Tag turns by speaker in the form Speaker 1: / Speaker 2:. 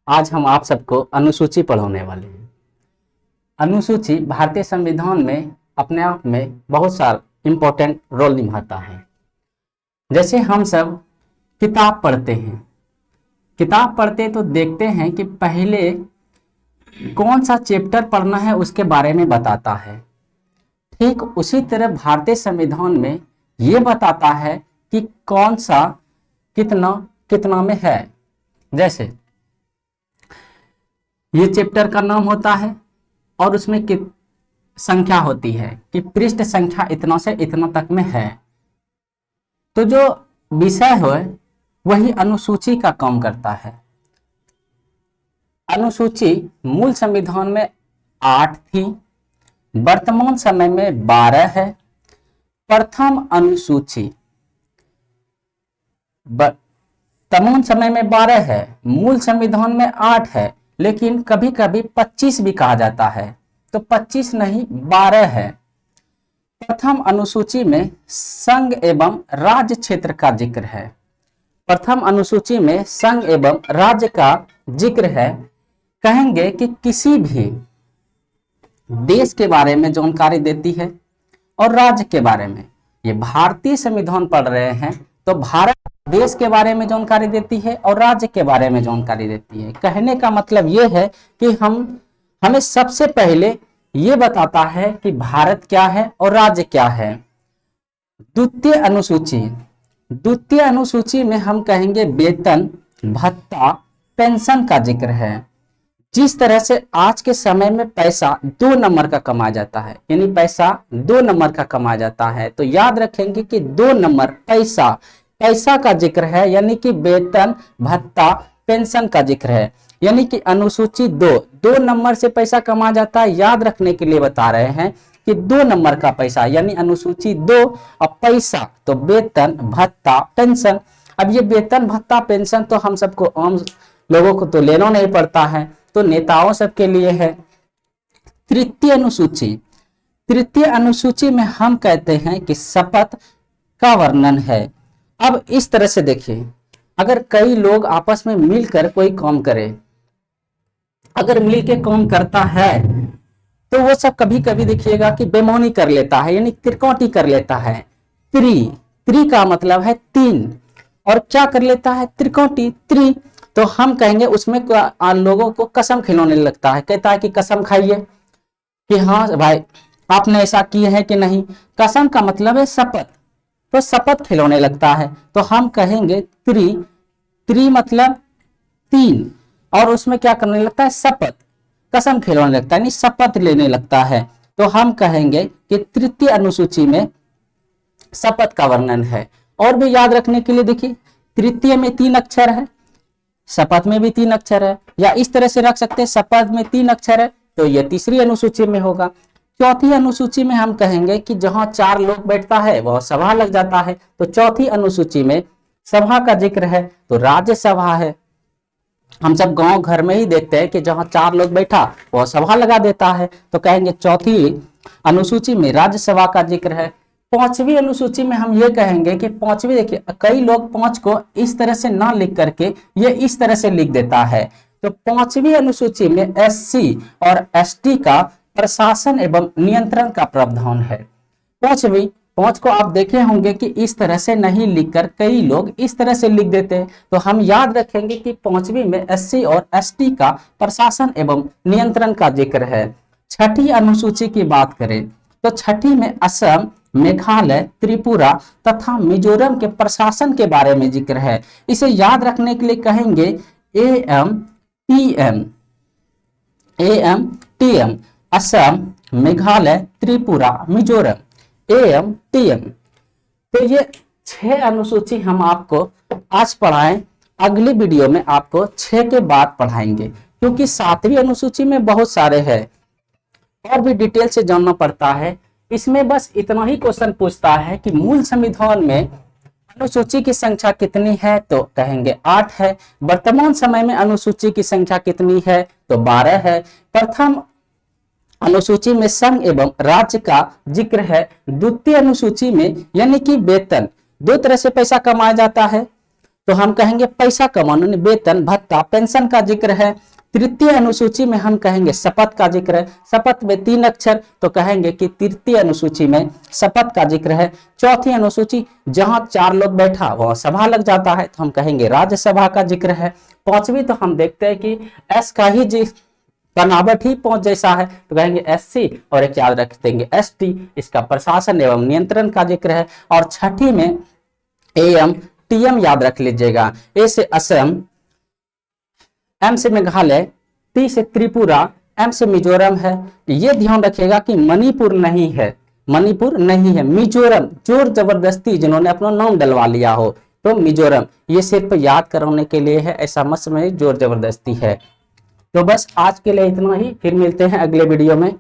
Speaker 1: आज हम आप सबको अनुसूची पढ़ाने वाले हैं। अनुसूची भारतीय संविधान में अपने आप में बहुत सारा इम्पोर्टेंट रोल निभाता है। जैसे हम सब किताब पढ़ते हैं, किताब पढ़ते तो देखते हैं कि पहले कौन सा चैप्टर पढ़ना है उसके बारे में बताता है। ठीक उसी तरह भारतीय संविधान में ये बताता है कि कौन सा कितना कितना में है। जैसे ये चैप्टर का नाम होता है और उसमें कित संख्या होती है कि पृष्ठ संख्या इतना से इतना तक में है। तो जो विषय है वही अनुसूची का काम करता है। अनुसूची मूल संविधान में 8 थी, वर्तमान समय में 12 है। प्रथम अनुसूची वर्तमान समय में 12 है, मूल संविधान में 8 है, लेकिन कभी कभी 25 भी कहा जाता है, तो 25 नहीं 12 है। प्रथम अनुसूची में संघ एवं राज्य क्षेत्र का जिक्र है। प्रथम अनुसूची में संघ एवं राज्य का जिक्र है। कहेंगे कि किसी भी देश के बारे में जानकारी देती है और राज्य के बारे में। ये भारतीय संविधान पढ़ रहे हैं तो भारत देश के बारे में जानकारी देती है और राज्य के बारे में जानकारी देती है। कहने का मतलब ये है कि हमें सबसे पहले ये बताता है कि भारत क्या है और राज्य क्या है। द्वितीय अनुसूची में हम कहेंगे वेतन, भत्ता, पेंशन का जिक्र है। जिस तरह से आज के समय में पैसा 2 नंबर का कमाया जाता है, यानी पैसा 2 नंबर का कमाया जाता है, तो याद रखेंगे कि 2 नंबर पैसा का जिक्र है, यानी कि वेतन, भत्ता, पेंशन का जिक्र है। यानी कि अनुसूची 2 नंबर से पैसा कमाया जाता है। याद रखने के लिए बता रहे हैं कि 2 नंबर का पैसा, यानी अनुसूची 2 और पैसा तो वेतन, भत्ता, पेंशन। अब ये वेतन, भत्ता, पेंशन तो हम सबको आम लोगों को तो लेना नहीं पड़ता है, तो नेताओं सबके लिए है। तृतीय अनुसूची में हम कहते हैं कि शपथ का वर्णन है। अब इस तरह से देखिए, अगर कई लोग आपस में मिलकर कोई काम करे, अगर मिलकर काम करता है तो वो सब कभी कभी देखिएगा कि बेमौनी कर लेता है, यानी त्रिकोटी कर लेता है। त्रि का मतलब है 3 और क्या कर लेता है, त्रिकोटी, त्रि। तो हम कहेंगे उसमें लोगों को कसम खिलौने लगता है, कहता है कि कसम खाइए कि हाँ भाई आपने ऐसा किए है कि नहीं। कसम का मतलब है शपथ, तो शपथ खिलौने लगता है। तो हम कहेंगे त्रि मतलब 3 और उसमें क्या करने लगता है, शपथ, कसम खिलौने लगता है, यानी शपथ लेने लगता है। तो हम कहेंगे कि तृतीय अनुसूची में शपथ का वर्णन है। और भी याद रखने के लिए देखिए, तृतीय में 3 अक्षर है, शपथ में भी 3 अक्षर है, या इस तरह से रख सकते हैं शपथ में 3 अक्षर है तो यह तीसरी अनुसूची में होगा। चौथी अनुसूची में हम कहेंगे कि जहां 4 लोग बैठता है वह सभा लग जाता है, तो चौथी अनुसूची में सभा का जिक्र है, तो राज्यसभा है। हम सब गांव घर में ही देखते हैं कि जहां 4 लोग बैठा वह सभा लगा देता है, तो कहेंगे चौथी अनुसूची में राज्यसभा का जिक्र है। 5वीं अनुसूची में हम ये कहेंगे कि 5वीं, देखिए कई लोग 5 को इस तरह से ना लिख करके ये इस तरह से लिख देता है, तो 5वीं अनुसूची में SC और ST का प्रशासन एवं नियंत्रण का प्रावधान है। 5 को आप देखे होंगे कि इस तरह से नहीं लिखकर कई लोग इस तरह से लिख देते हैं, तो हम याद रखेंगे कि 5वीं में SC और ST का प्रशासन एवं नियंत्रण का जिक्र है। 6ठी अनुसूची की बात करें तो 6ठी में असम, मेघालय, त्रिपुरा तथा मिजोरम के प्रशासन के बारे में जिक्र है। इसे याद रखने के लिए कहेंगे AM, असम, मेघालय, त्रिपुरा, मिजोरम, AM, तो ये 6 अनुसूची हम आपको आज पढ़ाएं। अगली वीडियो में आपको 6 के बाद पढ़ाएंगे, क्योंकि 7वीं अनुसूची में बहुत सारे हैं और भी डिटेल से जानना पड़ता है। इसमें बस इतना ही क्वेश्चन पूछता है कि मूल संविधान में अनुसूची की संख्या कितनी है, तो कहेंगे 8 है। वर्तमान समय में अनुसूची की संख्या कितनी है, तो 12 है। प्रथम अनुसूची में संघ एवं राज्य का जिक्र है। द्वितीय अनुसूची में यानी कि वेतन, 2 तरह से पैसा कमाया जाता है, तो हम कहेंगे पैसा कमाना, वेतन, भत्ता, पेंशन का जिक्र है। तृतीय अनुसूची में हम कहेंगे शपथ का जिक्र है। शपथ में 3 अक्षर, तो कहेंगे कि तृतीय अनुसूची में शपथ का जिक्र है। चौथी अनुसूची, जहां 4 लोग बैठा वहां सभा लग जाता है, तो हम कहेंगे राज्यसभा का जिक्र है। पांचवी तो हम देखते हैं कि एस का ही बनावट ही पहुंच जैसा है, तो कहेंगे एससी, और एक याद रख देंगे एसटी, इसका प्रशासन एवं नियंत्रण का जिक्र है। और छठी में एएम टीएम याद रख लीजिएगा। ए से असम, एम से मेघालय, टी से त्रिपुरा, एम से मिजोरम है। ये ध्यान रखिएगा कि मणिपुर नहीं है, मणिपुर नहीं है, मिजोरम, जोर जबरदस्ती जिन्होंने अपना नाम डलवा लिया हो तो मिजोरम, ये सिर्फ याद कराने के लिए है, ऐसा मत समझिए जोर जबरदस्ती है। तो बस आज के लिए इतना ही, फिर मिलते हैं अगले वीडियो में।